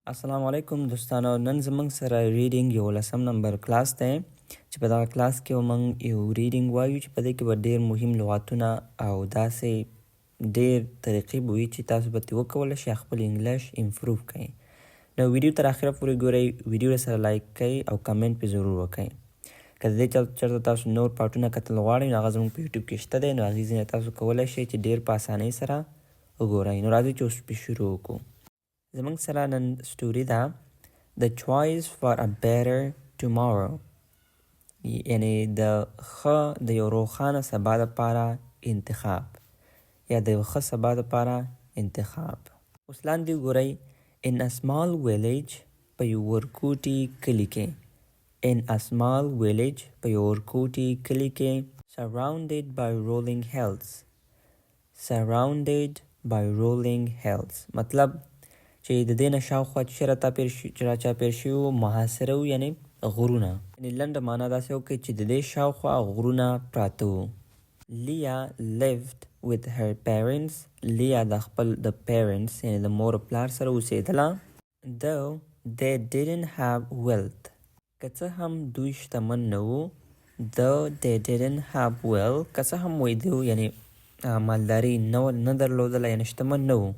السلام علیکم دوستانو. نن زموږ سره ریډینګ یو لسم نمبر کلاس دی چې په دغه کلاس کې موږ یو ریډینګ وایو چې په دې کې به ډېر مهم لغاتونه او داسې ډېر طریقې به وي چې تاسو به ترې وکولی شئ خپل انګلیش امپروف کړئ. نو ویډیو تر اخره پورې ګورئ، ویډیو سره لایک کړئ او کمنټ پې ضرور وکړئ. که د دې چېرته تاسو نور پارټونه کتل غواړئ نو هغه زموږ په یوټیوب کې شته دی، نو هغې ځینې تاسو کولی شئ چې ډېر په اسانۍ سره وګورئ. نو راځئ چې اوس پې شروع وکړو. زموږ سره نن سټوري ده The choice for a better tomorrow، یعنی د یو روښانه سبا دپاره انتخاب یا د یو ښه سبا دپاره انتخاب. اوس لاندې وګورئ. In a small village، په یو ورکوټي کلي کې. In a small village، په یو ورکوټي کلي کې. Surrounded by rolling hills، surrounded by rolling hills مطلب چې د دې نه شاوخوا چې راچاپېر شوي وو محاصره وو، یعنې غرونه. یعنې لنډه معنا داسې وکړئ چې د دې شاوخوا غرونه پراته وو. Leah lived with her parents، Leah د خپل د parents یعنې د مور پلار سره اوسېدله. Though they didn't have wealth، که څه هم دوی شتمن نه وو. Though they didn't have wealth، که څه هم وی دوی یعنې مالداري نه درلودله یعنې شتمن نه وو.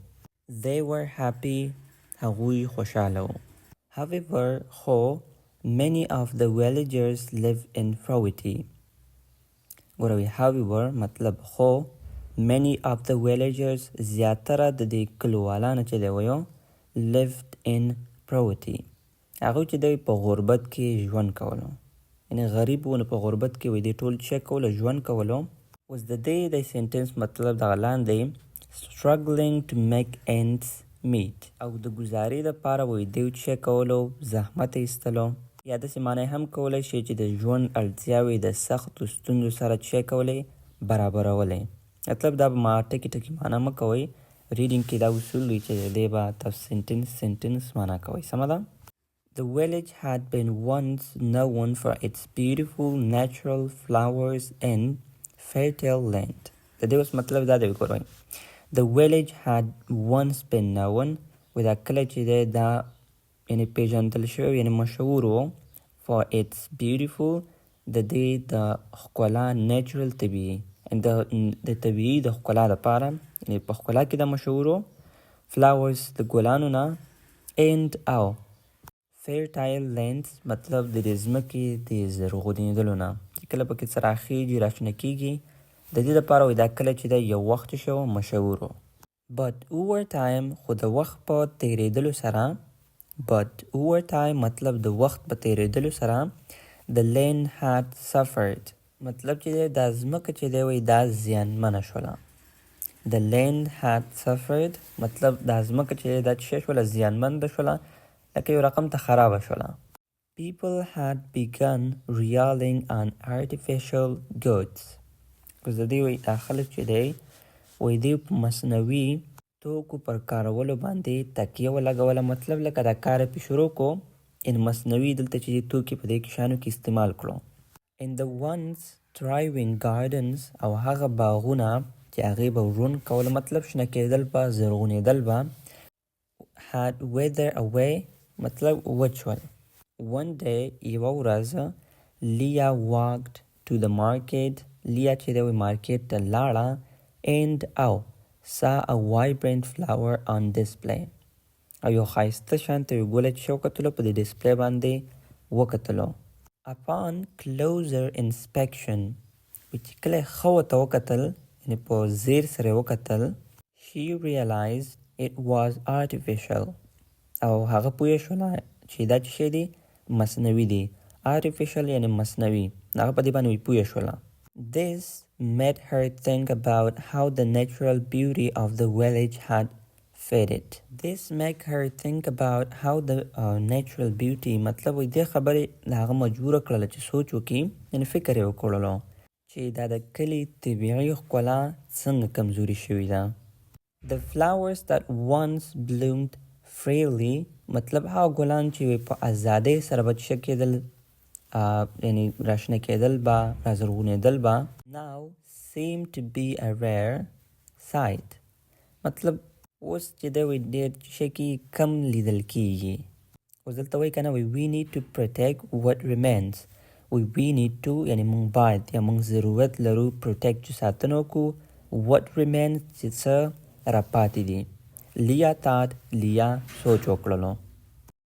They were happy، هغوی خوشحاله وو. However، خو many of the villagers live in poverty. ګوروي however مطلب خو many of the villagers زیاتره د دې کلیوالانو چې دی ویو lived in poverty، هغوی چې دی په غربت کې ژوند کولو، یعنې غریب و نو په غربت کې وی دی ټول چې کولو ژوند کولو. اوس د دې د سنټنس مطلب دغه لاندې struggling to make ends meet، او د ګزارې دپاره وی دوی چې کولو زحمت ایستلو، یا داسې معنی هم کولی شي چې د ژوند اړتیاوې د سختو ستونزو سره چې کولی برابرولې. مطلب دا به ما ټکي ټکي معنا مه کوئ، ریډینګ کې دا اصول وي چې د دې به تاسو سنټنس معنا کوئ. سمه ده؟ The village had been once known for its beautiful natural flowers and fertile land. د دې اوس مطلب دا دی وګورئ. The village had once been known، و دا کله چې دی دا یعنې پیژندل شوی یعنې مشهور و for its beautiful، د دې د ښکلا natural طبیعي، د طبیعي د ښکلا دپاره یعنې په ښکلا کې دا مشهور و. flowers د ګلانو نه، and او fertile lands مطلب د دې ځمکې د زرغونېدلو نه چې کله پکې څه راخیږي راشنه کېږي، د دې دپاره وایي دا کله چې دی یو وخت شو مشهور و. but over time، خو د وخت په تیرېدلو سره، but over time مطلب د وخت په تیرېدلو سره the land had suffered، مطلب چې دی دا ځمکه چې دی وایي دا زیانمنه شوله. the land had suffered مطلب دا ځمکه چې دی دا څه شوله زیانمنده شوله، لکه یو رقم ته خرابه شوله. people had begun relying on artificial goods، اوس د دې وایي دا خلک چې دی وایي دوی په مصنوعي توکو پر کارولو باندې تکیه ولګوله، مطلب لکه دا کار پې شروع کړو یعنې مصنوعي دلته چې توکي په دې شیانو کې استعمال کړو. in the once thriving gardens، او هغه باغونه چې هغې به ژوند کوله مطلب شنه کېدل به زرغونېدل به. had withered away مطلب وچ شول. one day یوه ورځ Leah walked to the market، Leah چې دی مارکیټ ته لاړه. and او saw a vibrant flower on display، او یو ښایسته شانته یو ګله چې وکتلو په دې ډسپلی باندې وکتلو. upon closer inspection، چې کله یې ښه ورته وکتل یعنې په ځیر سره یې وکتل. she realized it was artificial، او هغه پوه شوله چې دا چې شی دی مصنوعي دی. artificial یعنې مصنوعي، هغه په دې باندې پوه شوله. this made her think about how the natural beauty of the village had faded. this made her think about how the natural beauty مطلب وایي دې خبرې د هغه مجبوره کړله چې سوچ وکړي، یعنې فکر یې وکړلو چې دا د کلي طبیعي ښکلا څنګه کمزوري شوې ده. the flowers that once bloomed freely مطلب هغه ګلان چې په ازادۍ سره به څه کېدل یعنی راشنه کېدل به رازرغونېدل به. now seem to be a rare sight مطلب اوس چې دی وایي ډېر شي کې کم لیدل کېږي. اوس دلته وایي که نه وایي we need to protect what remains. we need to یعنې موږ باید یا موږ ضرورت لرو protect چې ساتنه وکړو what remains چې څه راپاتې دي. لیا thought لیا سوچ وکړلو.